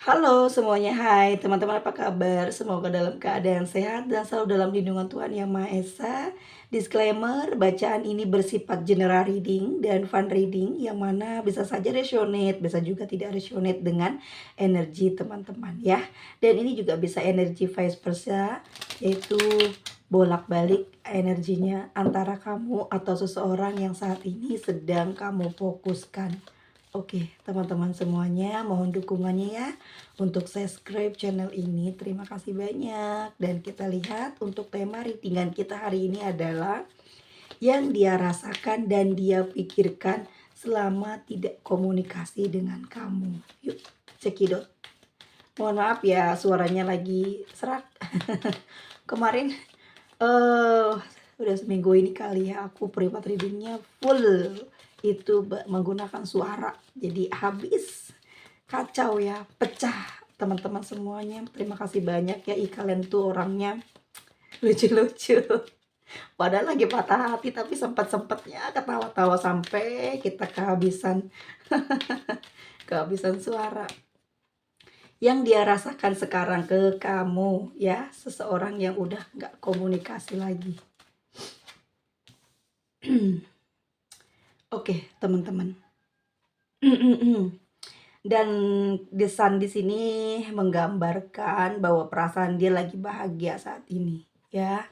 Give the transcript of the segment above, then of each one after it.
Halo semuanya, hai teman-teman apa kabar? Semoga dalam keadaan sehat dan selalu dalam lindungan Tuhan Yang Maha Esa. Disclaimer, bacaan ini bersifat general reading dan fun reading yang mana bisa saja resonate, bisa juga tidak resonate dengan energi teman-teman ya. Dan ini juga bisa energi vice versa, yaitu bolak-balik energinya antara kamu atau seseorang yang saat ini sedang kamu fokuskan. Oke, teman-teman semuanya, mohon dukungannya ya untuk subscribe channel ini. Terima kasih banyak. Dan kita lihat untuk tema readingan kita hari ini adalah yang dia rasakan dan dia pikirkan selama tidak komunikasi dengan kamu. Yuk, cekidot. Mohon maaf ya, suaranya lagi serak. Kemarin eh udah seminggu ini kali ya aku private readingnya full itu menggunakan suara, jadi habis kacau ya, pecah teman-teman semuanya. Terima kasih banyak ya, kalian tuh orangnya lucu-lucu. Padahal lagi patah hati tapi sempat-sempatnya ketawa-tawa sampai kita kehabisan kehabisan suara. Yang dia rasakan sekarang ke kamu ya, seseorang yang udah nggak komunikasi lagi. Oke, teman-teman. Dan desan di sini menggambarkan bahwa perasaan dia lagi bahagia saat ini, ya.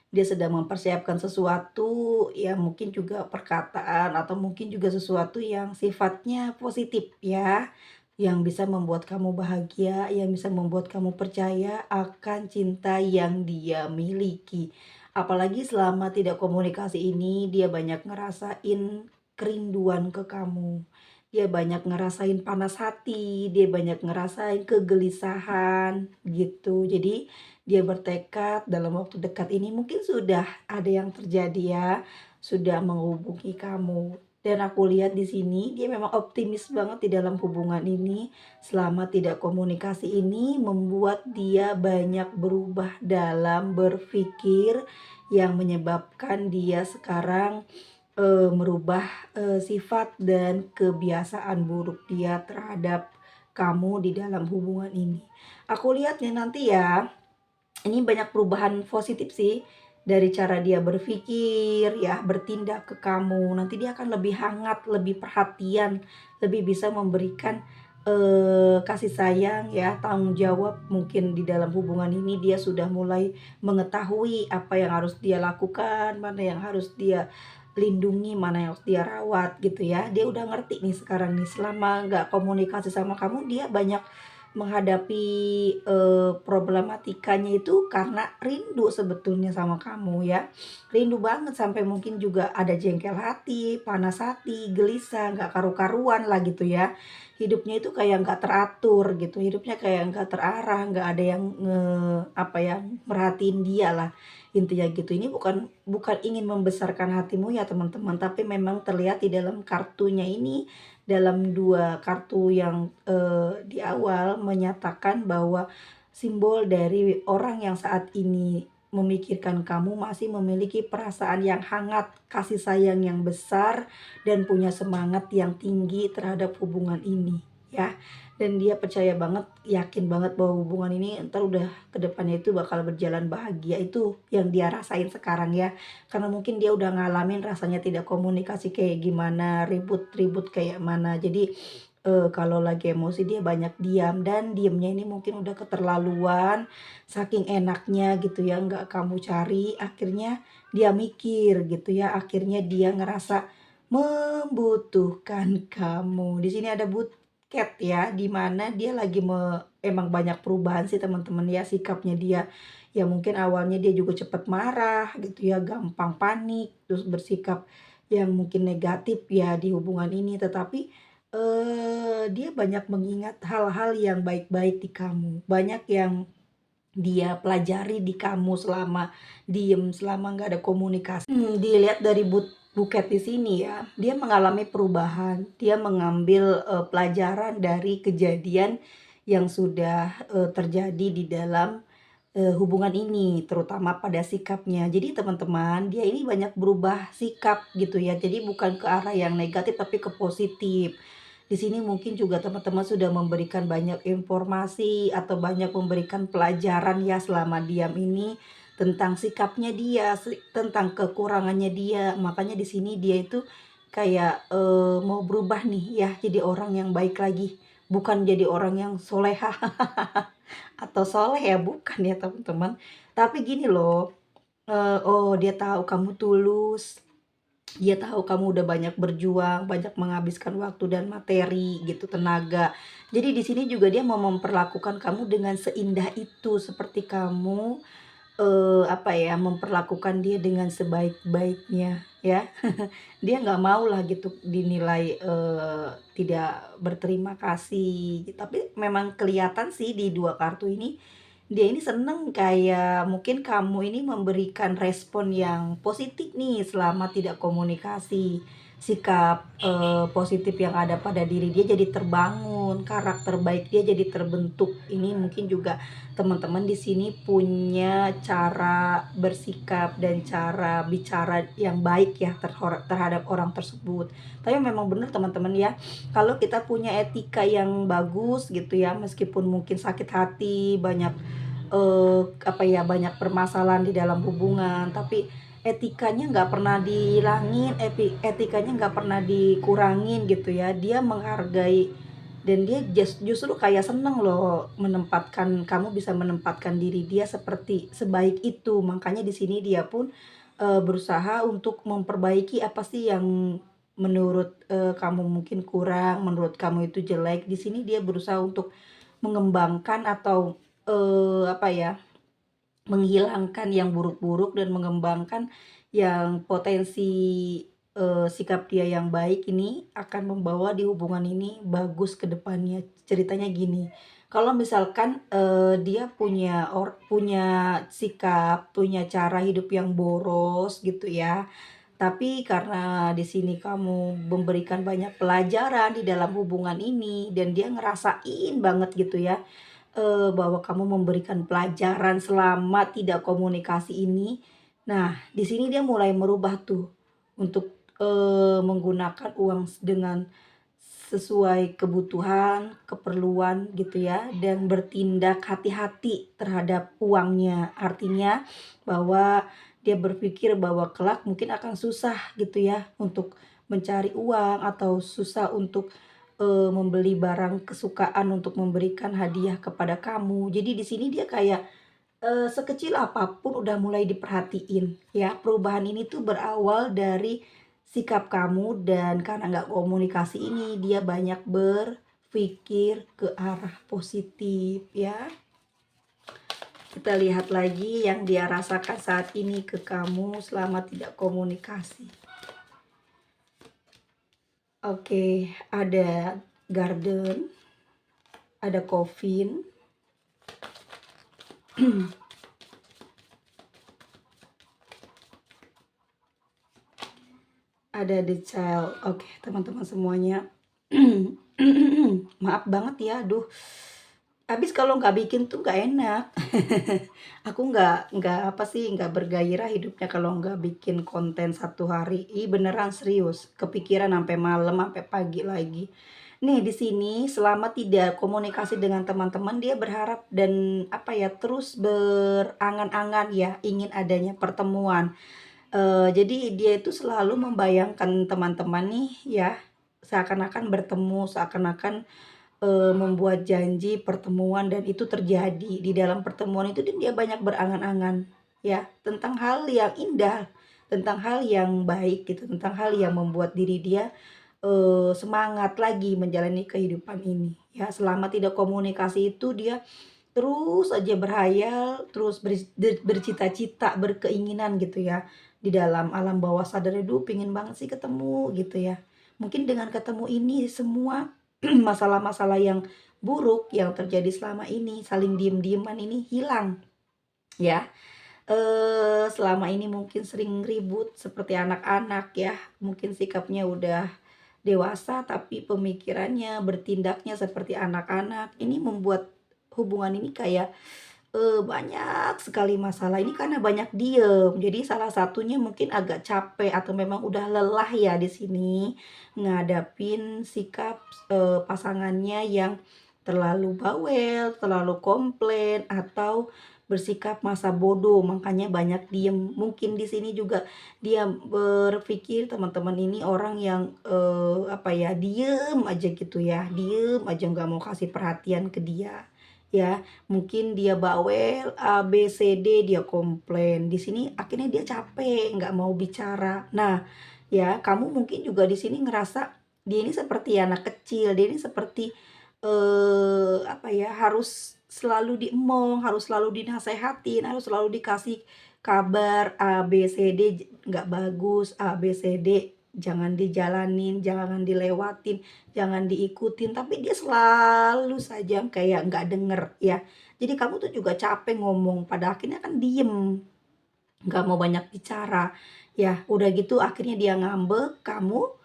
Dia sedang mempersiapkan sesuatu, ya mungkin juga perkataan atau mungkin juga sesuatu yang sifatnya positif ya, yang bisa membuat kamu bahagia, yang bisa membuat kamu percaya akan cinta yang dia miliki. Apalagi selama tidak komunikasi ini, dia banyak ngerasain kerinduan ke kamu. Dia banyak ngerasain panas hati, dia banyak ngerasain kegelisahan gitu. Jadi dia bertekad dalam waktu dekat ini mungkin sudah ada yang terjadi ya, sudah menghubungi kamu. Dan aku lihat di sini dia memang optimis banget di dalam hubungan ini. Selama tidak komunikasi ini membuat dia banyak berubah dalam berpikir yang menyebabkan dia sekarang merubah sifat dan kebiasaan buruk dia terhadap kamu di dalam hubungan ini. Aku lihat nih nanti ya, ini banyak perubahan positif sih dari cara dia berpikir ya, bertindak ke kamu. Nanti dia akan lebih hangat, lebih perhatian, lebih bisa memberikan kasih sayang ya, tanggung jawab. Mungkin di dalam hubungan ini dia sudah mulai mengetahui apa yang harus dia lakukan, mana yang harus dia lindungi, mana yang harus dia rawat gitu ya. Dia udah ngerti nih sekarang nih, selama nggak komunikasi sama kamu dia banyak menghadapi problematikanya itu karena rindu sebetulnya sama kamu ya. Rindu banget sampai mungkin juga ada jengkel hati, panas hati, gelisah, nggak karu-karuan lah gitu ya. Hidupnya itu kayak nggak teratur gitu, hidupnya kayak nggak terarah, nggak ada yang apa ya, merhatiin dia lah. Intinya gitu. Ini bukan bukan ingin membesarkan hatimu ya teman-teman, tapi memang terlihat di dalam kartunya ini, dalam dua kartu yang di awal menyatakan bahwa simbol dari orang yang saat ini memikirkan kamu masih memiliki perasaan yang hangat, kasih sayang yang besar, dan punya semangat yang tinggi terhadap hubungan ini ya. Dan dia percaya banget, yakin banget bahwa hubungan ini entar udah kedepannya itu bakal berjalan bahagia. Itu yang dia rasain sekarang ya, karena mungkin dia udah ngalamin rasanya tidak komunikasi kayak gimana, ribut-ribut kayak mana. Jadi kalau lagi emosi dia banyak diam, dan diamnya ini mungkin udah keterlaluan, saking enaknya gitu ya, nggak kamu cari, akhirnya dia mikir gitu ya, akhirnya dia ngerasa membutuhkan kamu. Di sini ada cat ya, di mana dia lagi emang banyak perubahan sih teman-teman ya, sikapnya dia. Ya mungkin awalnya dia juga cepat marah gitu ya, gampang panik, terus bersikap yang mungkin negatif ya di hubungan ini, tetapi dia banyak mengingat hal-hal yang baik-baik di kamu. Banyak yang dia pelajari di kamu selama diem, selama nggak ada komunikasi. Dilihat dari buket di sini ya, dia mengalami perubahan, dia mengambil pelajaran dari kejadian yang sudah terjadi di dalam hubungan ini, terutama pada sikapnya. Jadi teman-teman, dia ini banyak berubah sikap gitu ya. Jadi bukan ke arah yang negatif tapi ke positif. Di sini mungkin juga teman-teman sudah memberikan banyak informasi atau banyak memberikan pelajaran ya selama diam ini tentang sikapnya dia, tentang kekurangannya dia. Makanya di sini dia itu kayak mau berubah nih ya jadi orang yang baik lagi, bukan jadi orang yang soleha atau soleh ya, bukan ya teman-teman. Tapi gini loh, oh dia tahu kamu tulus, dia tahu kamu udah banyak berjuang, banyak menghabiskan waktu dan materi gitu, tenaga. Jadi di sini juga dia mau memperlakukan kamu dengan seindah itu, seperti kamu, apa ya, memperlakukan dia dengan sebaik-baiknya ya. Dia nggak mau lah gitu dinilai, tidak berterima kasih. Tapi memang kelihatan sih di 2 kartu ini, dia ini seneng kayak mungkin kamu ini memberikan respon yang positif nih selama tidak komunikasi. Sikap, positif yang ada pada diri dia jadi terbangun, karakter baik dia jadi terbentuk. Ini mungkin juga teman-teman di sini punya cara bersikap dan cara bicara yang baik ya terhadap orang tersebut. Tapi memang benar teman-teman ya, kalau kita punya etika yang bagus gitu ya, meskipun mungkin sakit hati, banyak apa ya, banyak permasalahan di dalam hubungan, tapi etikanya nggak pernah dihilangin, etikanya nggak pernah dikurangin gitu ya. Dia menghargai dan dia justru kayak seneng loh menempatkan kamu bisa menempatkan diri dia seperti sebaik itu. Makanya di sini dia pun, berusaha untuk memperbaiki apa sih yang menurut, kamu mungkin kurang, menurut kamu itu jelek. Di sini dia berusaha untuk mengembangkan atau, apa ya, menghilangkan yang buruk-buruk dan mengembangkan yang potensi, sikap dia yang baik ini akan membawa di hubungan ini bagus ke depannya. Ceritanya gini, kalau misalkan, dia punya sikap, punya cara hidup yang boros gitu ya, tapi karena di sini kamu memberikan banyak pelajaran di dalam hubungan ini dan dia ngerasain banget gitu ya, bahwa kamu memberikan pelajaran selama tidak komunikasi ini. Nah, di sini dia mulai merubah tuh untuk, menggunakan uang dengan sesuai kebutuhan, keperluan gitu ya, dan bertindak hati-hati terhadap uangnya. Artinya bahwa dia berpikir bahwa kelak mungkin akan susah gitu ya untuk mencari uang atau susah untuk, membeli barang kesukaan untuk memberikan hadiah kepada kamu. Jadi di sini dia kayak, sekecil apapun udah mulai diperhatiin ya. Perubahan ini tuh berawal dari sikap kamu dan karena nggak komunikasi ini dia banyak berpikir ke arah positif ya. Kita lihat lagi yang dia rasakan saat ini ke kamu selama tidak komunikasi. Oke, ada garden, ada coffin, ada the child. Oke, teman-teman semuanya. Maaf banget ya, aduh. Habis kalau nggak bikin tuh nggak enak. Aku nggak apa sih, nggak bergairah hidupnya kalau nggak bikin konten 1 hari. Ih beneran serius, kepikiran sampai malam, sampai pagi lagi. Nih di sini selama tidak komunikasi dengan teman-teman dia berharap dan apa ya, terus berangan-angan ya, ingin adanya pertemuan. Jadi dia itu selalu membayangkan teman-teman nih ya, seakan-akan bertemu, seakan-akan membuat janji pertemuan dan itu terjadi. Di dalam pertemuan itu dia banyak berangan-angan, ya, tentang hal yang indah, tentang hal yang baik gitu, tentang hal yang membuat diri dia, semangat lagi menjalani kehidupan ini, ya. Selama tidak komunikasi itu dia terus aja berhayal, terus bercita-cita, berkeinginan gitu ya, di dalam alam bawah sadarnya, "Duh pengen banget sih ketemu," gitu ya. Mungkin dengan ketemu ini semua masalah-masalah yang buruk yang terjadi selama ini, saling diem-dieman ini hilang ya. Selama ini mungkin sering ribut seperti anak-anak ya, mungkin sikapnya udah dewasa tapi pemikirannya, bertindaknya seperti anak-anak. Ini membuat hubungan ini kayak, banyak sekali masalah ini karena banyak diem. Jadi salah satunya mungkin agak capek atau memang udah lelah ya di sini ngadapin sikap, pasangannya yang terlalu bawel, terlalu komplain, atau bersikap masa bodoh, makanya banyak diem. Mungkin di sini juga dia berpikir teman-teman ini orang yang, apa ya, diem aja gitu ya, diem aja nggak mau kasih perhatian ke dia, ya. Mungkin dia bawel A, B, C, D, dia komplain. Di sini akhirnya dia capek, nggak mau bicara. Nah, ya kamu mungkin juga di sini ngerasa dia ini seperti anak kecil, dia ini seperti, apa ya, harus selalu diemong, harus selalu dinasehatin, harus selalu dikasih kabar A, B, C, D, nggak bagus, A, B, C, D, jangan dijalanin, jangan dilewatin, jangan diikutin, tapi dia selalu saja kayak nggak denger ya. Jadi kamu tuh juga capek ngomong, pada akhirnya kan diem, nggak mau banyak bicara. Ya udah gitu akhirnya dia ngambek, kamu,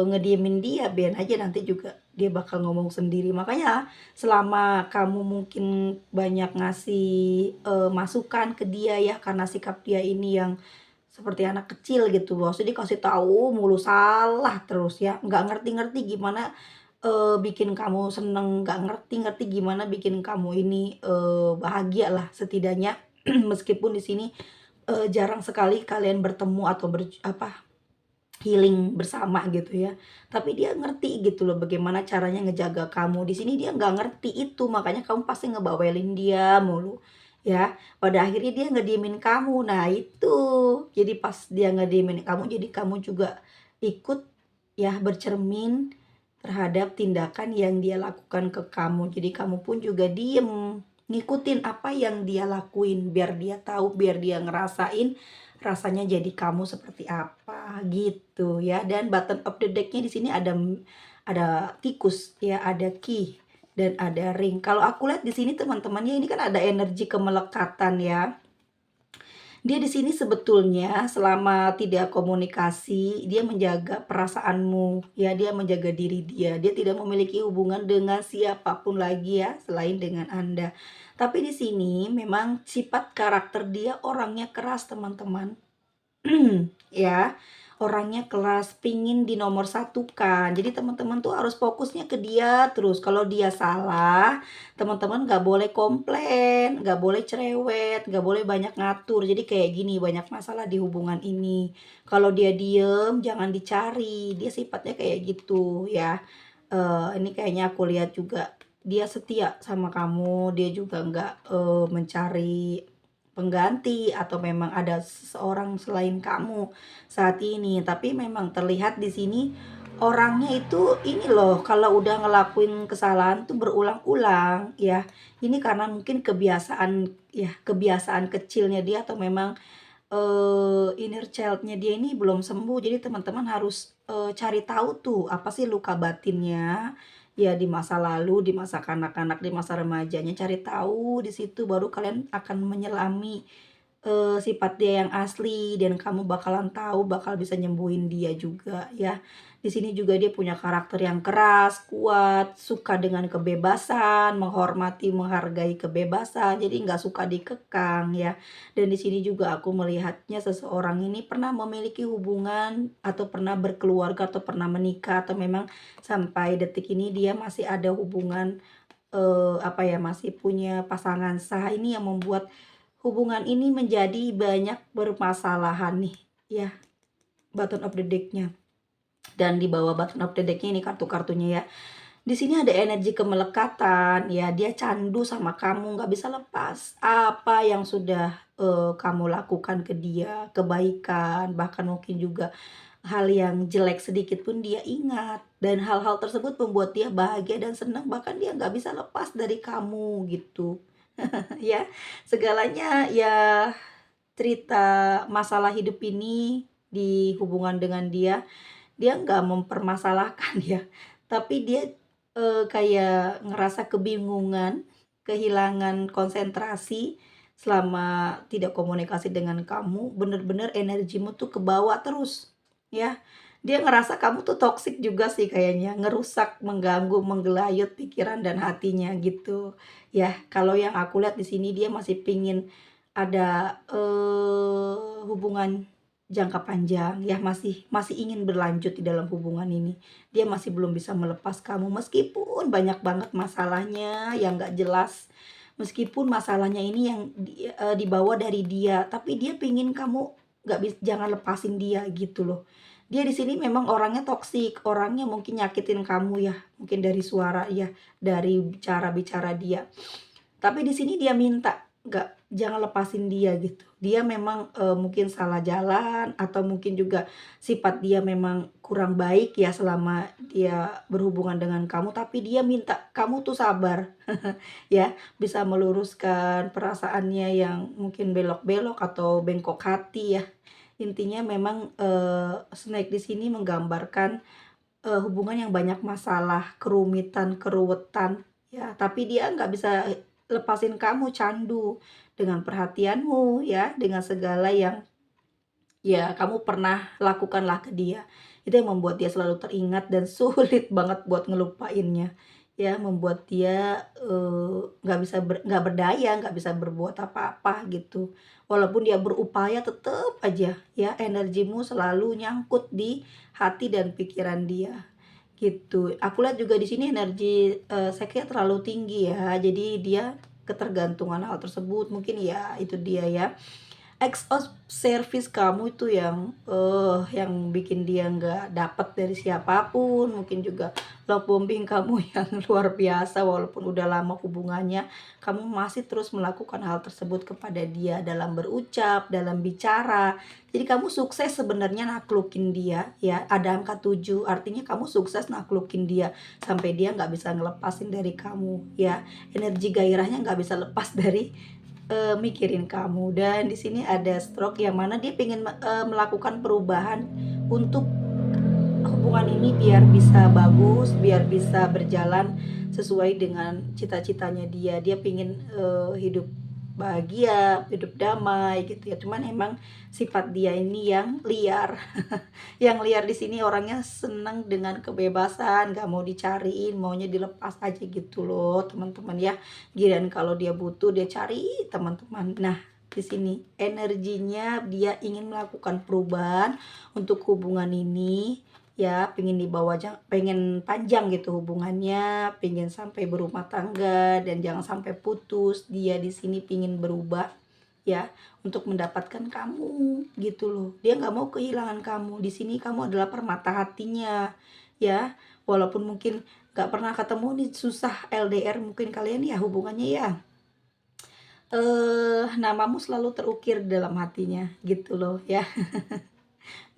ngediemin dia, biarin aja nanti juga dia bakal ngomong sendiri. Makanya selama kamu mungkin banyak ngasih, masukan ke dia ya, karena sikap dia ini yang seperti anak kecil gitu loh, jadi dikasih tahu mulu salah terus ya, nggak ngerti-ngerti gimana, bikin kamu seneng, nggak ngerti-ngerti gimana bikin kamu ini, bahagia lah setidaknya meskipun di sini, jarang sekali kalian bertemu atau healing bersama gitu ya. Tapi dia ngerti gitu loh bagaimana caranya ngejaga kamu. Di sini dia nggak ngerti itu, makanya kamu pasti ngebawelin dia mulu, ya. Pada akhirnya dia ngediemin kamu. Nah itu, jadi pas dia ngediemin kamu, jadi kamu juga ikut ya bercermin terhadap tindakan yang dia lakukan ke kamu. Jadi kamu pun juga diem, ngikutin apa yang dia lakuin biar dia tahu, biar dia ngerasain rasanya jadi kamu seperti apa gitu ya. Dan button of the deck-nya di sini ada tikus ya, ada key dan ada ring. Kalau aku lihat di sini teman-temannya ini kan ada energi kemelekatan ya. Dia di sini sebetulnya selama tidak komunikasi, dia menjaga perasaanmu, ya, dia menjaga diri dia. Dia tidak memiliki hubungan dengan siapapun lagi ya, selain dengan Anda. Tapi di sini memang sifat karakter dia orangnya keras, teman-teman. Ya, orangnya keras, pingin satukan. Jadi teman-teman tuh harus fokusnya ke dia terus. Kalau dia salah, teman-teman nggak boleh komplain, nggak boleh cerewet, nggak boleh banyak ngatur. Jadi kayak gini, banyak masalah di hubungan ini. Kalau dia diem, jangan dicari. Dia sifatnya kayak gitu ya. Ini kayaknya aku lihat juga dia setia sama kamu, dia juga nggak mencari pengganti atau memang ada seseorang selain kamu saat ini. Tapi memang terlihat di sini orangnya itu ini loh, kalau udah ngelakuin kesalahan tuh berulang-ulang ya. Ini karena mungkin kebiasaan ya, kebiasaan kecilnya dia atau memang inner child-nya dia ini belum sembuh. Jadi teman-teman harus, cari tahu tuh apa sih luka batinnya, ya di masa lalu, di masa kanak-kanak, di masa remajanya, cari tahu di situ baru kalian akan menyelami, sifat dia yang asli dan kamu bakalan tahu, bakal bisa nyembuhin dia juga ya. Di sini juga dia punya karakter yang keras, kuat, suka dengan kebebasan, menghormati, menghargai kebebasan, jadi nggak suka dikekang ya. Dan di sini juga aku melihatnya seseorang ini pernah memiliki hubungan atau pernah berkeluarga atau pernah menikah atau memang sampai detik ini dia masih ada hubungan, apa ya, masih punya pasangan sah. Ini yang membuat hubungan ini menjadi banyak bermasalahan nih, ya, button of the deck-nya. Dan di bawah button of the deck-nya ini kartu-kartunya ya. Di sini ada energi kemelekatan, ya, dia candu sama kamu, nggak bisa lepas. Apa yang sudah, kamu lakukan ke dia, kebaikan, bahkan mungkin juga hal yang jelek sedikit pun dia ingat. Dan hal-hal tersebut membuat dia bahagia dan senang, bahkan dia nggak bisa lepas dari kamu gitu. Ya, segalanya ya, cerita masalah hidup ini di hubungan dengan dia, dia nggak mempermasalahkan ya, tapi dia, kayak ngerasa kebingungan, kehilangan konsentrasi selama tidak komunikasi dengan kamu, bener-bener energimu tuh kebawa terus, ya. Dia ngerasa kamu tuh toksik juga sih kayaknya, ngerusak, mengganggu, menggelayut pikiran dan hatinya gitu. Ya, kalau yang aku lihat di sini dia masih pingin ada, hubungan jangka panjang ya, masih masih ingin berlanjut di dalam hubungan ini. Dia masih belum bisa melepas kamu meskipun banyak banget masalahnya yang nggak jelas, meskipun masalahnya ini yang dibawa dari dia, tapi dia pingin kamu jangan lepasin dia gitu loh. Dia di sini memang orangnya toksik, orangnya mungkin nyakitin kamu ya, mungkin dari suara ya, dari bicara-bicara dia. Tapi di sini dia minta, jangan lepasin dia gitu. Dia memang, mungkin salah jalan atau mungkin juga sifat dia memang kurang baik ya selama dia berhubungan dengan kamu, tapi dia minta kamu tuh sabar ya, bisa meluruskan perasaannya yang mungkin belok-belok atau bengkok hati ya. Intinya memang, Snake di sini menggambarkan, hubungan yang banyak masalah, kerumitan, keruwetan, ya, tapi dia nggak bisa lepasin kamu, candu dengan perhatianmu, ya, dengan segala yang, ya, kamu pernah lakukanlah ke dia. Itu yang membuat dia selalu teringat dan sulit banget buat ngelupainnya, ya, membuat dia, nggak berdaya, nggak bisa berbuat apa-apa gitu. Walaupun dia berupaya tetep aja, ya, energimu selalu nyangkut di hati dan pikiran dia. Gitu. Aku lihat juga di sini energi, Seknya terlalu tinggi ya, jadi dia ketergantungan hal tersebut, mungkin ya itu dia ya, acts of service kamu itu yang bikin dia nggak dapat dari siapapun, mungkin juga love bombing kamu yang luar biasa walaupun udah lama hubungannya, kamu masih terus melakukan hal tersebut kepada dia dalam berucap, dalam bicara. Jadi kamu sukses sebenarnya naklukin dia ya, ada angka 7 artinya kamu sukses naklukin dia sampai dia nggak bisa ngelepasin dari kamu ya, energi gairahnya nggak bisa lepas dari mikirin kamu. Dan di sini ada stroke yang mana dia pengen melakukan perubahan untuk hubungan ini biar bisa bagus, biar bisa berjalan sesuai dengan cita-citanya dia. Dia pengen hidup bahagia, hidup damai gitu ya. Cuman emang sifat dia ini yang liar. Yang liar di sini orangnya senang dengan kebebasan, nggak mau dicariin, maunya dilepas aja gitu loh, teman-teman ya. Giliran kalau dia butuh dia cari teman-teman. Nah, di sini energinya dia ingin melakukan perubahan untuk hubungan ini ya, pengen panjang gitu hubungannya, pengen sampai berumah tangga dan jangan sampai putus. Dia di sini pengen berubah ya untuk mendapatkan kamu gitu loh. Dia nggak mau kehilangan kamu. Di sini kamu adalah permata hatinya ya. Walaupun mungkin nggak pernah ketemu nih, susah LDR mungkin kalian ya hubungannya ya. Namamu selalu terukir dalam hatinya gitu loh ya.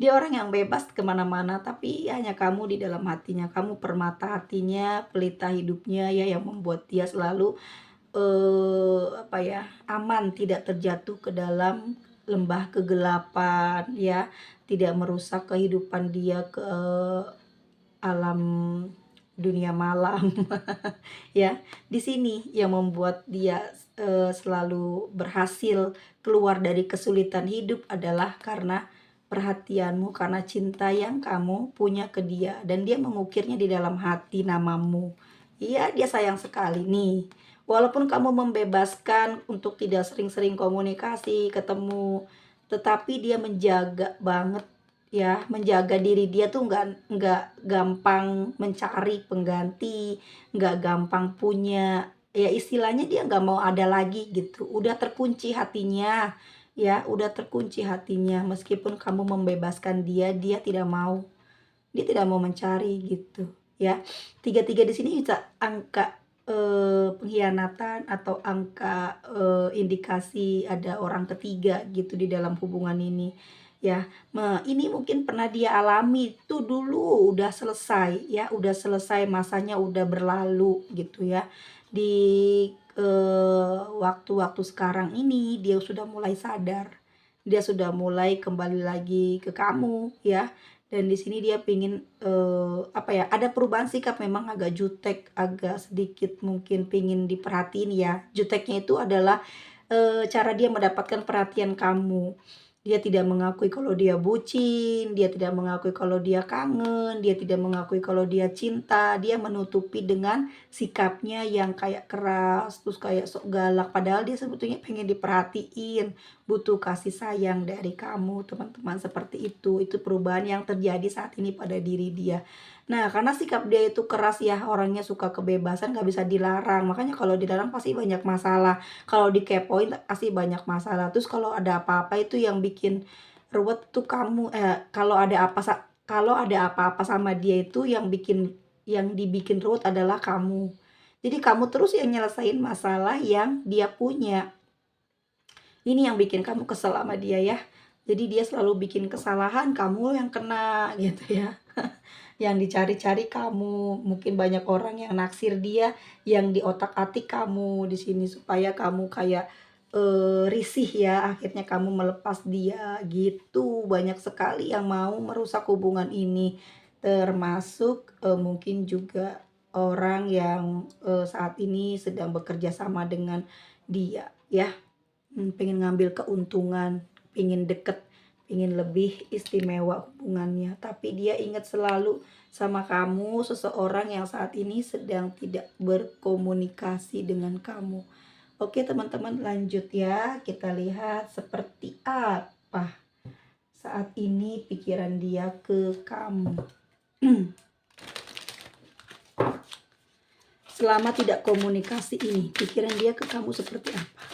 Dia orang yang bebas kemana-mana, tapi hanya kamu di dalam hatinya. Kamu permata hatinya, pelita hidupnya ya, yang membuat dia selalu apa ya, aman, tidak terjatuh ke dalam lembah kegelapan ya, tidak merusak kehidupan dia ke alam dunia malam. Ya, di sini yang membuat dia selalu berhasil keluar dari kesulitan hidup adalah karena perhatianmu, karena cinta yang kamu punya ke dia dan dia mengukirnya di dalam hati namamu. Iya, dia sayang sekali nih. Walaupun kamu membebaskan untuk tidak sering-sering komunikasi, ketemu, tetapi dia menjaga banget ya, menjaga diri dia tuh nggak gampang mencari pengganti, nggak gampang punya, ya istilahnya dia nggak mau ada lagi gitu, udah terkunci hatinya ya, udah terkunci hatinya meskipun kamu membebaskan dia, dia tidak mau mencari gitu ya. Tiga-tiga di sini bisa angka pengkhianatan atau angka indikasi ada orang ketiga gitu di dalam hubungan ini ya. Ini mungkin pernah dia alami tuh dulu, udah selesai ya, udah selesai masanya, udah berlalu gitu ya. Di waktu-waktu sekarang ini dia sudah mulai sadar, dia sudah mulai kembali lagi ke kamu ya. Dan di sini dia pingin apa ya, ada perubahan sikap, memang agak jutek, agak sedikit mungkin pingin diperhatiin ya. Juteknya itu adalah cara dia mendapatkan perhatian kamu. Dia tidak mengakui kalau dia bucin, dia tidak mengakui kalau dia kangen, dia tidak mengakui kalau dia cinta, dia menutupi dengan sikapnya yang kayak keras, terus kayak sok galak, padahal dia sebetulnya pengen diperhatiin, butuh kasih sayang dari kamu, teman-teman, seperti itu. Itu perubahan yang terjadi saat ini pada diri dia. Nah, karena sikap dia itu keras ya, orangnya suka kebebasan, nggak bisa dilarang, makanya kalau dilarang pasti banyak masalah. Kalau dikepoin pasti banyak masalah. Terus kalau ada apa-apa itu yang bikin ruwet tuh kamu, kalau ada apa-apa sama dia itu yang dibikin ruwet adalah kamu. Jadi kamu terus yang nyelesain masalah yang dia punya. Ini yang bikin kamu kesel sama dia ya. Jadi dia selalu bikin kesalahan, kamu yang kena gitu ya. Yang dicari-cari kamu, mungkin banyak orang yang naksir dia, yang di otak-atik kamu di sini supaya kamu kayak risih ya, akhirnya kamu melepas dia gitu. Banyak sekali yang mau merusak hubungan ini, termasuk mungkin juga orang yang saat ini sedang bekerja sama dengan dia ya. Pengen ngambil keuntungan, pengen deket, pengen lebih istimewa hubungannya, tapi dia ingat selalu sama kamu, seseorang yang saat ini sedang tidak berkomunikasi dengan kamu. Oke teman-teman, lanjut ya, kita lihat seperti apa saat ini pikiran dia ke kamu. Selama tidak komunikasi ini, pikiran dia ke kamu seperti apa?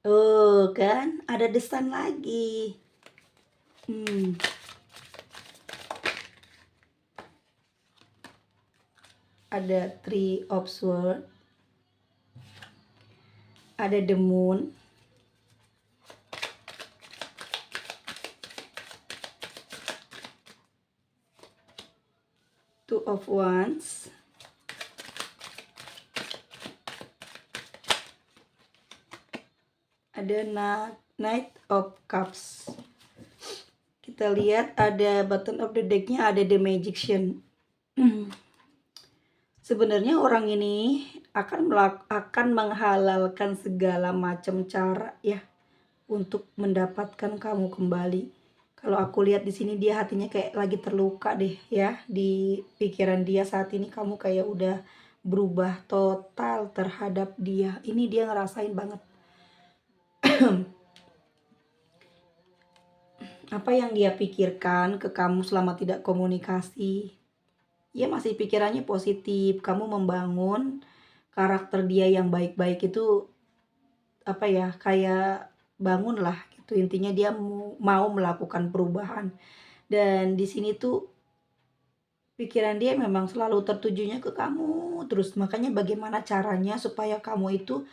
Oh kan, ada desan lagi. Ada Three of Swords, ada The Moon, Two of Wands, ada Knight of Cups. Kita lihat ada bottom of the decknya, ada The Magician. Sebenarnya orang ini akan menghalalkan segala macam cara ya untuk mendapatkan kamu kembali. Kalau aku lihat di sini dia hatinya kayak lagi terluka deh ya, di pikiran dia saat ini kamu kayak udah berubah total terhadap dia. Ini dia ngerasain banget. Apa yang dia pikirkan ke kamu selama tidak komunikasi? Ya masih pikirannya positif, kamu membangun karakter dia yang baik-baik itu, apa ya, kayak bangun lah gitu, intinya dia mau melakukan perubahan. Dan di sini tuh pikiran dia memang selalu tertujunya ke kamu terus, makanya bagaimana caranya supaya kamu itu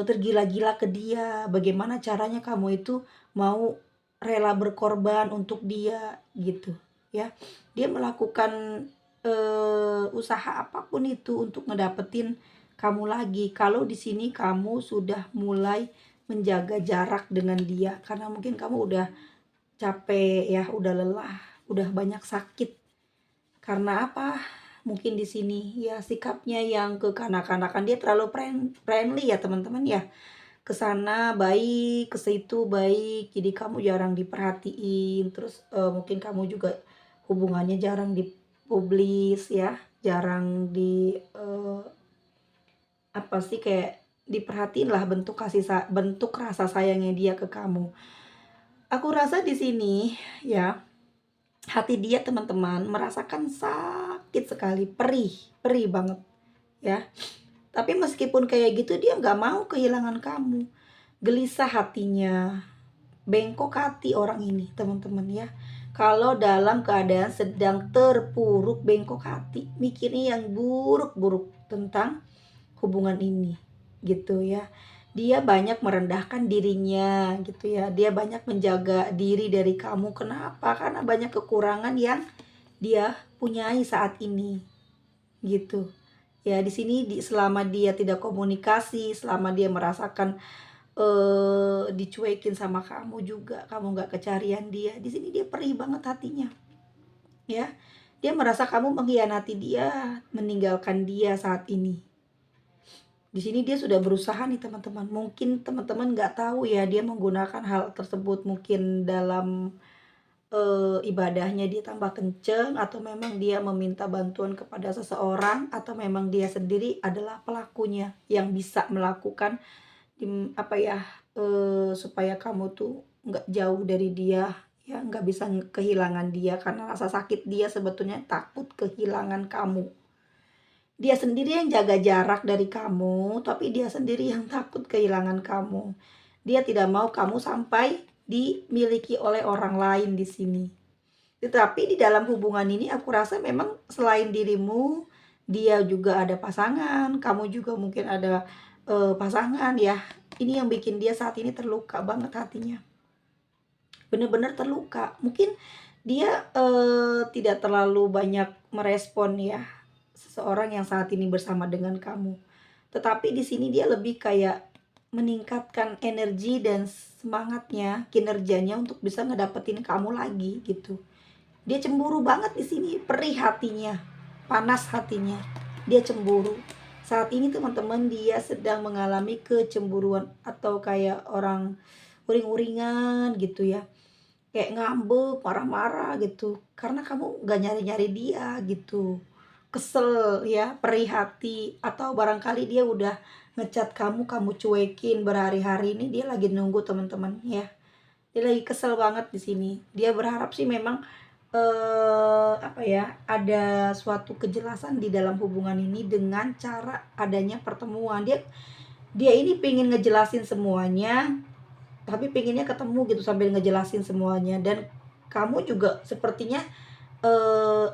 tergila-gila ke dia, bagaimana caranya kamu itu mau rela berkorban untuk dia gitu ya. Dia melakukan usaha apapun itu untuk ngedapetin kamu lagi. Kalau di sini kamu sudah mulai menjaga jarak dengan dia karena mungkin kamu udah capek ya, udah lelah, udah banyak sakit. Karena apa? Mungkin di sini ya sikapnya yang kekanak-kanakan, dia terlalu friendly ya teman-teman ya. Ke sana baik, ke situ baik, jadi kamu jarang diperhatiin. Terus mungkin kamu juga hubungannya jarang dipublis ya, jarang di apa sih, kayak diperhatiin lah bentuk rasa sayangnya dia ke kamu. Aku rasa di sini ya, hati dia teman-teman merasakan sakit sekali, perih, perih banget ya. Tapi meskipun kayak gitu dia nggak mau kehilangan kamu. Gelisah hatinya, bengkok hati orang ini teman-teman ya. Kalau dalam keadaan sedang terpuruk, bengkok hati, mikirnya yang buruk-buruk tentang hubungan ini gitu ya. Dia banyak merendahkan dirinya gitu ya, dia banyak menjaga diri dari kamu. Kenapa? Karena banyak kekurangan yang dia punyai saat ini gitu ya. Di sini selama dia tidak komunikasi, selama dia merasakan dicuekin sama kamu juga, kamu nggak kecarian dia, di sini dia perih banget hatinya ya. Dia merasa kamu mengkhianati dia, meninggalkan dia saat ini. Di sini dia sudah berusaha nih teman-teman. Mungkin teman-teman nggak tahu ya dia menggunakan hal tersebut mungkin dalam ibadahnya dia tambah kenceng, atau memang dia meminta bantuan kepada seseorang, atau memang dia sendiri adalah pelakunya yang bisa melakukan apa ya, supaya kamu tuh nggak jauh dari dia, ya nggak bisa kehilangan dia karena rasa sakit dia sebetulnya takut kehilangan kamu. Dia sendiri yang jaga jarak dari kamu, tapi dia sendiri yang takut kehilangan kamu. Dia tidak mau kamu sampai dimiliki oleh orang lain di sini. Tetapi di dalam hubungan ini aku rasa memang selain dirimu, dia juga ada pasangan, kamu juga mungkin ada, pasangan ya. Ini yang bikin dia saat ini terluka banget hatinya, bener-bener terluka. Mungkin dia, tidak terlalu banyak merespon ya, seseorang yang saat ini bersama dengan kamu. Tetapi di sini dia lebih kayak meningkatkan energi dan semangatnya, kinerjanya untuk bisa ngedapetin kamu lagi gitu. Dia cemburu banget di sini, perih hatinya, panas hatinya. Dia cemburu. Saat ini teman-teman dia sedang mengalami kecemburuan atau kayak orang uring-uringan gitu ya. Kayak ngambek, marah-marah gitu. Karena kamu gak nyari-nyari dia gitu. Kesel ya, perih hati, atau barangkali dia udah ngechat kamu, kamu cuekin berhari-hari. Ini dia lagi nunggu teman-teman ya. Dia lagi kesel banget di sini. Dia berharap sih memang apa ya, ada suatu kejelasan di dalam hubungan ini dengan cara adanya pertemuan. Dia ini pengen ngejelasin semuanya, tapi pengennya ketemu gitu sambil ngejelasin semuanya. Dan kamu juga sepertinya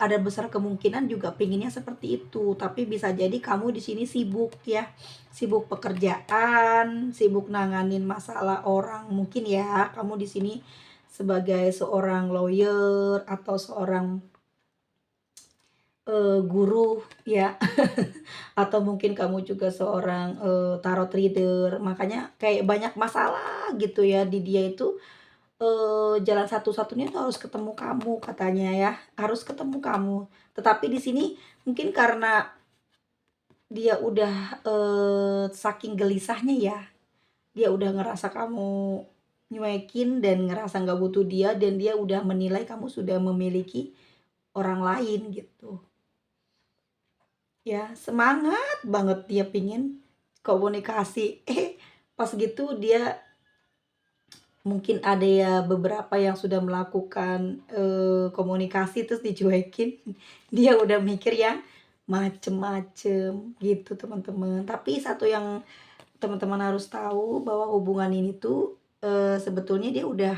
ada besar kemungkinan juga pengennya seperti itu, tapi bisa jadi kamu di sini sibuk ya, sibuk pekerjaan, sibuk nanganin masalah orang mungkin ya. Kamu di sini sebagai seorang lawyer atau seorang guru ya, atau mungkin kamu juga seorang tarot reader, makanya kayak banyak masalah gitu ya di dia itu. Jalan satu-satunya tuh harus ketemu kamu katanya ya, harus ketemu kamu. Tetapi di sini mungkin karena dia udah, saking gelisahnya ya, dia udah ngerasa kamu nyuekin dan ngerasa nggak butuh dia, dan dia udah menilai kamu sudah memiliki orang lain gitu. Ya, semangat banget dia pingin komunikasi, pas gitu dia mungkin ada ya beberapa yang sudah melakukan, komunikasi terus dicuekin. Dia udah mikir yang macem-macem gitu teman-teman. Tapi satu yang teman-teman harus tahu bahwa hubungan ini tuh, sebetulnya dia udah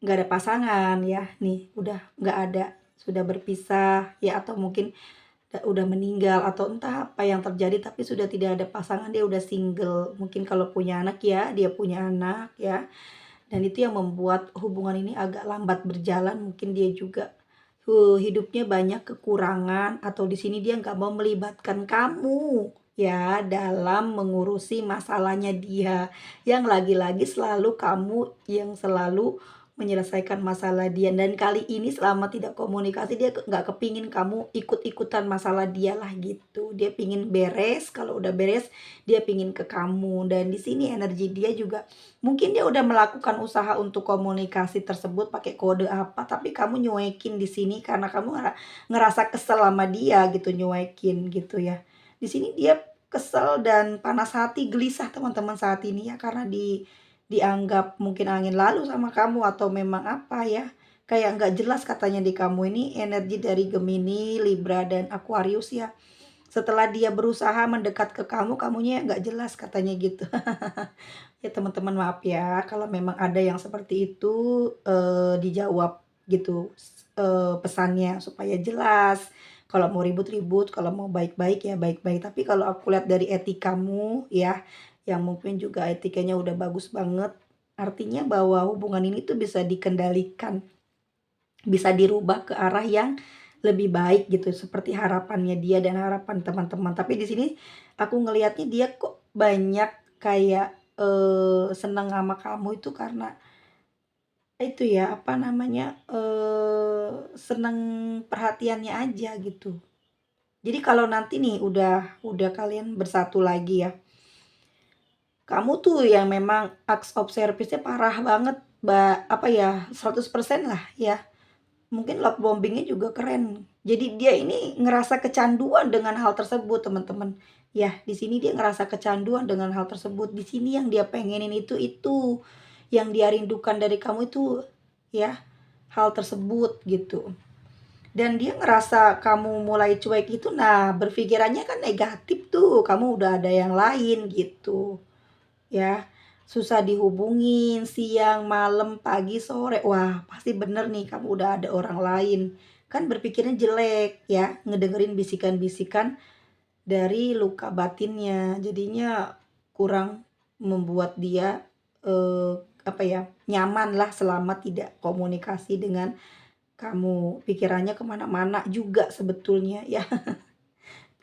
nggak ada pasangan ya, nih udah nggak ada, sudah berpisah ya, atau mungkin udah meninggal atau entah apa yang terjadi, tapi sudah tidak ada pasangan, dia udah single. Mungkin kalau punya anak ya, dia punya anak ya. Dan itu yang membuat hubungan ini agak lambat berjalan, mungkin dia juga, hidupnya banyak kekurangan, atau di sini dia nggak mau melibatkan kamu, ya, dalam mengurusi masalahnya dia, yang lagi-lagi selalu kamu yang selalu menyelesaikan masalah dia. Dan kali ini selama tidak komunikasi dia nggak kepingin kamu ikut-ikutan masalah dia lah gitu. Dia pingin beres, kalau udah beres dia pingin ke kamu. Dan di sini energi dia juga mungkin dia udah melakukan usaha untuk komunikasi tersebut pakai kode apa, tapi kamu nyuekin di sini karena kamu ngerasa kesel sama dia gitu, nyuekin gitu ya. Di sini dia kesel dan panas hati, gelisah teman-teman saat ini ya, karena dianggap mungkin angin lalu sama kamu, atau memang apa ya, kayak nggak jelas katanya di kamu ini energi dari Gemini, Libra, dan Aquarius ya. Setelah dia berusaha mendekat ke kamu, kamunya nggak jelas katanya gitu. Ya teman-teman maaf ya kalau memang ada yang seperti itu, dijawab gitu, pesannya supaya jelas. Kalau mau ribut-ribut, kalau mau baik-baik ya baik-baik. Tapi kalau aku lihat dari etikamu ya, yang mungkin juga etikanya udah bagus banget, artinya bahwa hubungan ini tuh bisa dikendalikan, bisa dirubah ke arah yang lebih baik gitu, seperti harapannya dia dan harapan teman-teman. Tapi di sini aku ngelihatnya dia kok banyak kayak, seneng sama kamu itu karena itu ya, apa namanya, seneng perhatiannya aja gitu. Jadi kalau nanti nih udah kalian bersatu lagi ya, kamu tuh yang memang acts of service-nya parah banget, apa ya, 100% lah ya. Mungkin love bombing-nya juga keren. Jadi dia ini ngerasa kecanduan dengan hal tersebut, teman-teman. Ya, di sini dia ngerasa kecanduan dengan hal tersebut. Di sini yang dia pengenin itu. Yang dia rindukan dari kamu itu ya, hal tersebut gitu. Dan dia ngerasa kamu mulai cuek itu, nah berpikirannya kan negatif tuh, kamu udah ada yang lain gitu ya. Susah dihubungin siang, malam, pagi, sore. Wah, pasti bener nih kamu udah ada orang lain. Kan berpikirnya jelek ya, ngedengerin bisikan-bisikan dari luka batinnya. Jadinya kurang membuat dia apa ya, nyaman lah selama tidak komunikasi dengan kamu. Pikirannya kemana-mana juga sebetulnya ya.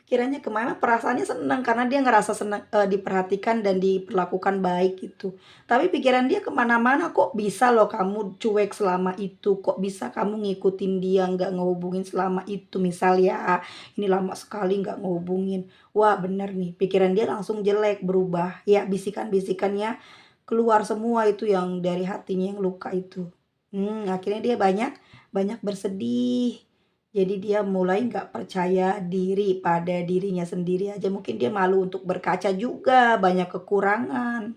Pikirannya kemana, perasaannya senang karena dia ngerasa senang, diperhatikan dan diperlakukan baik gitu. Tapi pikiran dia kemana mana, "Kok bisa loh kamu cuek selama itu? Kok bisa kamu ngikutin dia, nggak ngehubungin selama itu?" Misal ya, "Ini lama sekali nggak ngehubungin." Wah bener nih, pikiran dia langsung jelek, berubah. Ya bisikan-bisikannya keluar semua itu yang dari hatinya yang luka itu. Akhirnya dia banyak banyak bersedih. Jadi dia mulai nggak percaya diri pada dirinya sendiri aja, mungkin dia malu untuk berkaca juga, banyak kekurangan,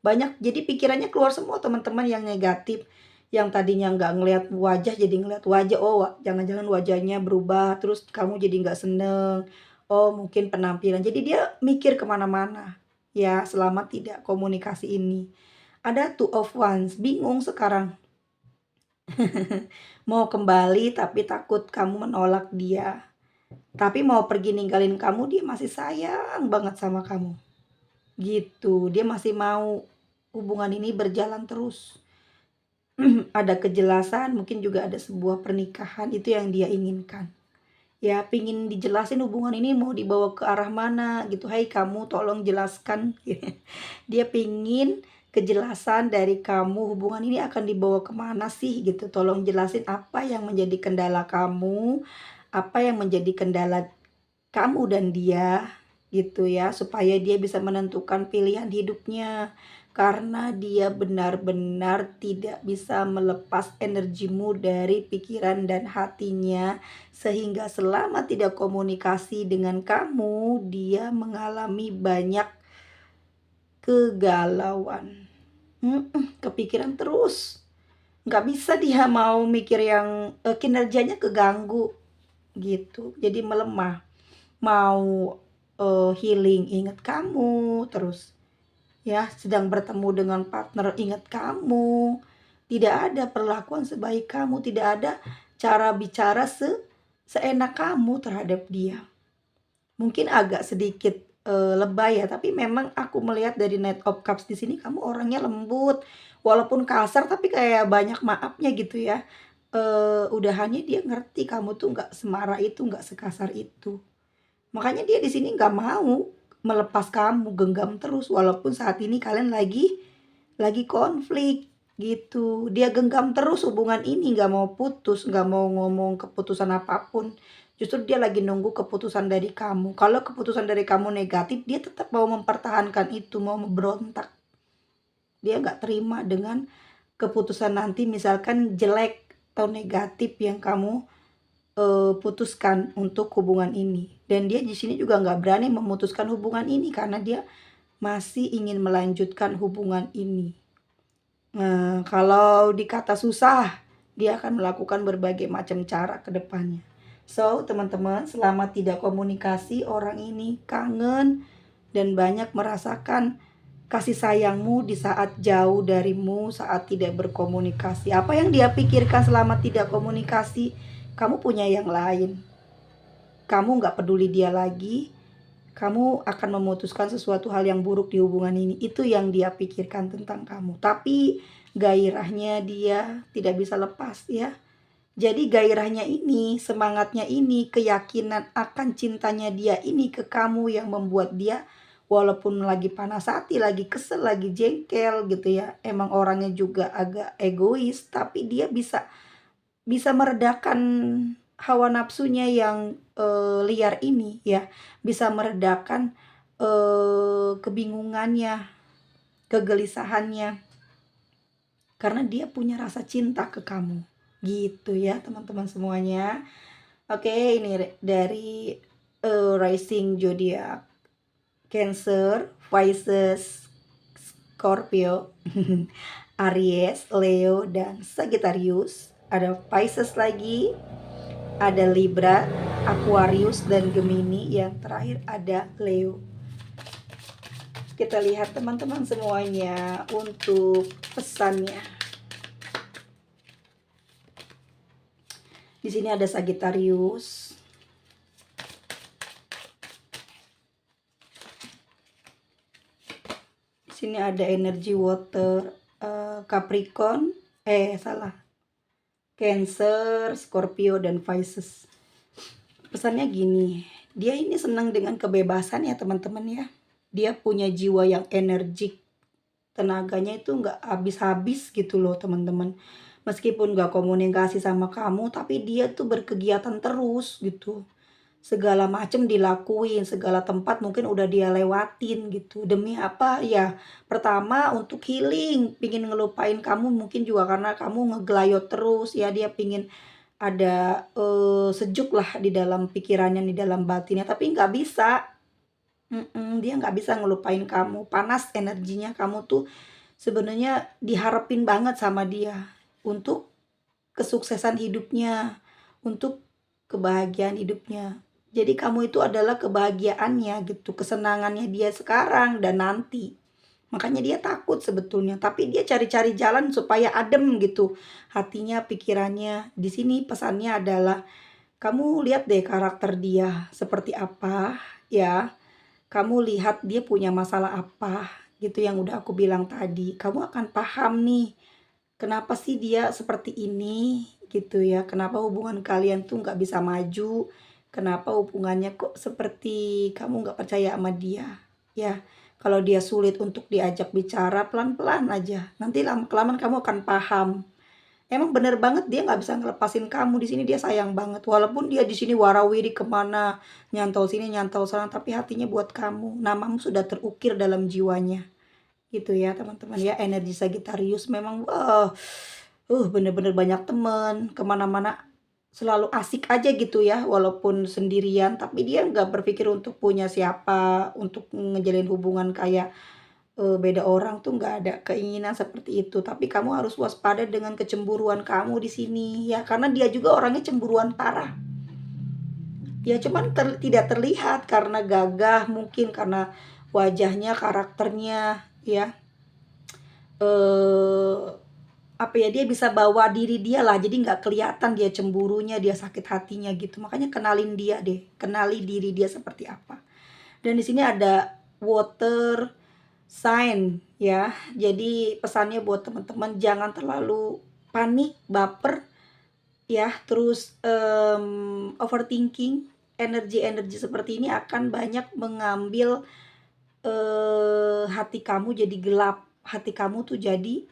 banyak jadi pikirannya keluar semua teman-teman yang negatif, yang tadinya nggak ngelihat wajah jadi ngelihat wajah, oh jangan-jangan wajahnya berubah, terus kamu jadi nggak seneng, oh mungkin penampilan, jadi dia mikir kemana mana ya selama tidak komunikasi ini. Ada two of wands, bingung sekarang. Mau kembali tapi takut kamu menolak dia. Tapi mau pergi ninggalin kamu, dia masih sayang banget sama kamu. Gitu, dia masih mau hubungan ini berjalan terus. Ada kejelasan, mungkin juga ada sebuah pernikahan, itu yang dia inginkan. Ya, pingin dijelasin hubungan ini mau dibawa ke arah mana gitu. Hai kamu tolong jelaskan. Dia pingin kejelasan dari kamu hubungan ini akan dibawa kemana sih gitu. Tolong jelasin apa yang menjadi kendala kamu, apa yang menjadi kendala kamu dan dia gitu ya, supaya dia bisa menentukan pilihan hidupnya. Karena dia benar-benar tidak bisa melepas energimu dari pikiran dan hatinya, sehingga selama tidak komunikasi dengan kamu, dia mengalami banyak kegalauan. Kepikiran terus. Nggak bisa dia mau mikir yang kinerjanya keganggu gitu. Jadi melemah. Mau healing ingat kamu terus. Ya, sedang bertemu dengan partner ingat kamu. Tidak ada perlakuan sebaik kamu, tidak ada cara bicara seenak kamu terhadap dia. Mungkin agak sedikit lebay ya, tapi memang aku melihat dari Knight of Cups di sini kamu orangnya lembut. Walaupun kasar tapi kayak banyak maafnya gitu ya. Udahannya dia ngerti kamu tuh nggak semarah itu, nggak sekasar itu. Makanya dia di sini nggak mau melepas kamu, genggam terus walaupun saat ini kalian lagi konflik gitu. Dia genggam terus hubungan ini, nggak mau putus, nggak mau ngomong keputusan apapun. Justru dia lagi nunggu keputusan dari kamu. Kalau keputusan dari kamu negatif, dia tetap mau mempertahankan itu, mau memberontak. Dia nggak terima dengan keputusan nanti misalkan jelek atau negatif yang kamu putuskan untuk hubungan ini. Dan dia di sini juga nggak berani memutuskan hubungan ini karena dia masih ingin melanjutkan hubungan ini. Nah, kalau dikata susah, dia akan melakukan berbagai macam cara ke depannya. So, teman-teman, selama tidak komunikasi, orang ini kangen dan banyak merasakan kasih sayangmu di saat jauh darimu, saat tidak berkomunikasi. Apa yang dia pikirkan selama tidak komunikasi, kamu punya yang lain. Kamu nggak peduli dia lagi, kamu akan memutuskan sesuatu hal yang buruk di hubungan ini. Itu yang dia pikirkan tentang kamu. Tapi gairahnya dia tidak bisa lepas ya. Jadi gairahnya ini, semangatnya ini, keyakinan akan cintanya dia ini ke kamu yang membuat dia walaupun lagi panas hati, lagi kesel, lagi jengkel gitu ya. Emang orangnya juga agak egois, tapi dia bisa bisa meredakan hawa nafsunya yang liar ini ya, bisa meredakan kebingungannya, kegelisahannya, karena dia punya rasa cinta ke kamu. Gitu ya teman-teman semuanya. Oke, ini dari rising zodiac Cancer, Pisces, Scorpio, Aries, Leo, dan Sagittarius. Ada Pisces lagi, ada Libra, Aquarius, dan Gemini. Yang terakhir ada Leo. Kita lihat teman-teman semuanya untuk pesannya. Di sini ada Sagittarius. Di sini ada energi water, Capricorn, Cancer, Scorpio, dan Pisces. Pesannya gini, dia ini senang dengan kebebasan ya teman-teman ya. Dia punya jiwa yang energik, tenaganya itu nggak habis-habis gitu loh teman-teman. Meskipun nggak komunikasi sama kamu, tapi dia tuh berkegiatan terus gitu. Segala macem dilakuin, segala tempat mungkin udah dia lewatin gitu. Demi apa ya? Pertama untuk healing, pingin ngelupain kamu, mungkin juga karena kamu ngegelayot terus ya, dia pingin ada sejuk lah di dalam pikirannya, di dalam batinnya, tapi nggak bisa. Dia nggak bisa ngelupain kamu, panas energinya, kamu tuh sebenarnya diharapin banget sama dia untuk kesuksesan hidupnya, untuk kebahagiaan hidupnya. Jadi kamu itu adalah kebahagiaannya gitu, kesenangannya dia sekarang dan nanti. Makanya dia takut sebetulnya, tapi dia cari-cari jalan supaya adem gitu hatinya, pikirannya. Di sini pesannya adalah kamu lihat deh karakter dia seperti apa ya. Kamu lihat dia punya masalah apa gitu yang udah aku bilang tadi. Kamu akan paham nih kenapa sih dia seperti ini gitu ya. Kenapa hubungan kalian tuh nggak bisa maju. Kenapa hubungannya kok seperti kamu nggak percaya sama dia ya. Kalau dia sulit untuk diajak bicara, pelan-pelan aja. Nanti lama-kelamaan kamu akan paham. Emang bener banget dia nggak bisa ngelepasin kamu, di sini dia sayang banget. Walaupun dia di sini warawiri kemana, nyantol sini nyantol sana, tapi hatinya buat kamu. Namamu sudah terukir dalam jiwanya. Gitu ya teman-teman ya, energi Sagittarius memang bener-bener banyak temen, kemana-mana selalu asik aja gitu ya, walaupun sendirian. Tapi dia nggak berpikir untuk punya siapa, untuk ngejalin hubungan kayak beda orang tuh, nggak ada keinginan seperti itu. Tapi kamu harus waspada dengan kecemburuan kamu di sini ya, karena dia juga orangnya cemburuan parah. Ya cuman tidak terlihat karena gagah, mungkin karena wajahnya, karakternya ya. eh Apa ya, dia bisa bawa diri dia lah, jadi nggak kelihatan dia cemburunya, dia sakit hatinya gitu. Makanya kenalin dia deh, kenali diri dia seperti apa. Dan di sini ada water sign ya. Jadi pesannya buat teman-teman, jangan terlalu panik, baper ya, terus overthinking. Energi-energi seperti ini akan banyak mengambil hati kamu jadi gelap. Hati kamu tuh jadi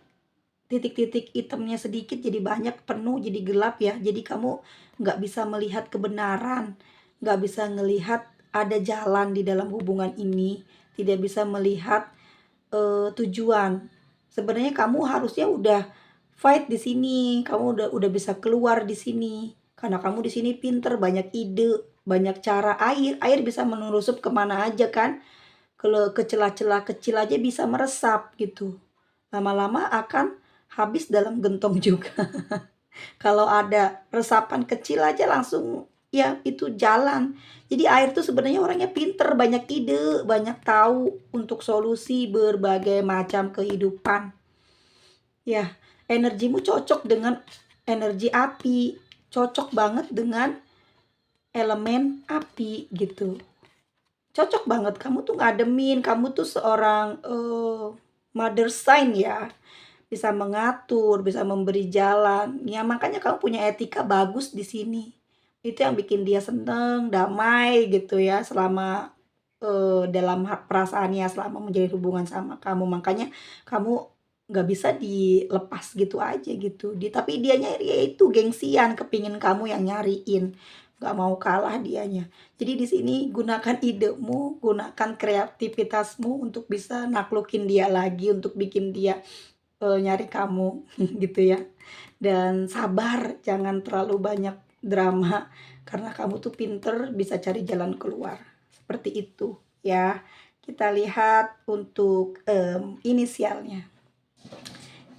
titik-titik hitamnya sedikit jadi banyak, penuh jadi gelap ya. Jadi kamu nggak bisa melihat kebenaran, nggak bisa ngelihat ada jalan di dalam hubungan ini, tidak bisa melihat tujuan. Sebenarnya kamu harusnya udah fight di sini, kamu udah bisa keluar di sini. Karena kamu di sini pinter, banyak ide, banyak cara. Air bisa menelusup kemana aja kan. Kalau ke celah-celah kecil aja bisa meresap gitu. Lama-lama akan habis dalam gentong juga. Kalau ada resapan kecil aja langsung ya itu jalan. Jadi air tuh sebenarnya orangnya pinter, banyak ide, banyak tahu untuk solusi berbagai macam kehidupan. Ya, energimu cocok dengan energi api, cocok banget dengan elemen api gitu. Cocok banget, kamu tuh ngademin, kamu tuh seorang mother sign ya. Bisa mengatur, bisa memberi jalan. Ya makanya kamu punya etika bagus di sini. Itu yang bikin dia seneng, damai gitu ya selama dalam perasaannya, selama menjalin hubungan sama kamu. Makanya kamu nggak bisa dilepas gitu aja gitu. Tapi dianya ya itu gengsian, kepingin kamu yang nyariin, nggak mau kalah dianya. Jadi di sini gunakan idemu, gunakan kreativitasmu untuk bisa naklukin dia lagi, untuk bikin dia, nyari kamu gitu ya. Dan sabar, jangan terlalu banyak drama, karena kamu tuh pinter bisa cari jalan keluar, seperti itu ya. Kita lihat untuk, inisialnya.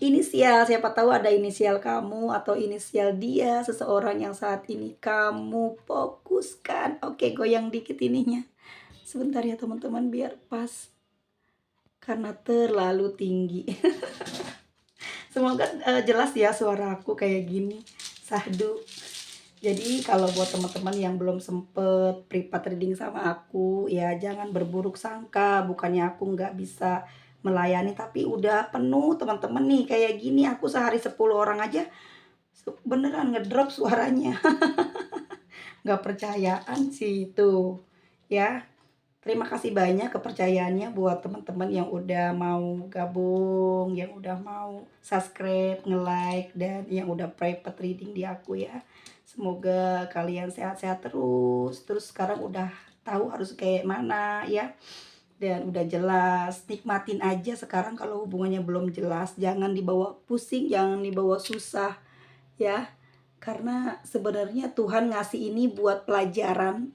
Inisial, siapa tahu ada inisial kamu atau inisial dia, seseorang yang saat ini kamu fokuskan. Oke, goyang dikit ininya. Sebentar ya teman-teman biar pas, karena terlalu tinggi. Semoga jelas ya suara aku kayak gini. Sahdu. Jadi kalau buat teman-teman yang belum sempet privat reading sama aku, ya jangan berburuk sangka. Bukannya aku nggak bisa melayani, tapi udah penuh teman-teman nih kayak gini. Aku sehari 10 orang aja beneran ngedrop suaranya. Nggak percayaan sih itu ya. Terima kasih banyak kepercayaannya buat teman-teman yang udah mau gabung, yang udah mau subscribe, nge-like, dan yang udah private reading di aku ya. Semoga kalian sehat-sehat terus. Terus sekarang udah tahu harus kayak mana ya. Dan udah jelas, nikmatin aja sekarang kalau hubungannya belum jelas. Jangan dibawa pusing, jangan dibawa susah ya. Karena sebenarnya Tuhan ngasih ini buat pelajaran,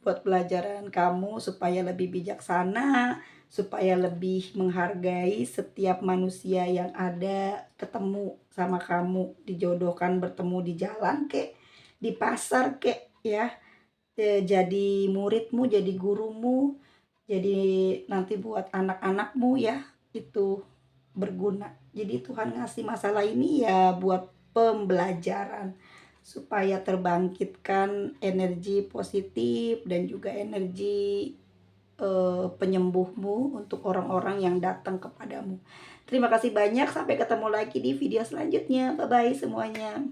buat pelajaran kamu supaya lebih bijaksana, supaya lebih menghargai setiap manusia yang ada ketemu sama kamu, dijodohkan bertemu di jalan kek, di pasar kek ya, jadi muridmu, jadi gurumu, jadi nanti buat anak-anakmu ya, itu berguna. Jadi Tuhan ngasih masalah ini ya buat pembelajaran supaya terbangkitkan energi positif dan juga energi penyembuhmu untuk orang-orang yang datang kepadamu. Terima kasih banyak, sampai ketemu lagi di video selanjutnya. Bye bye semuanya.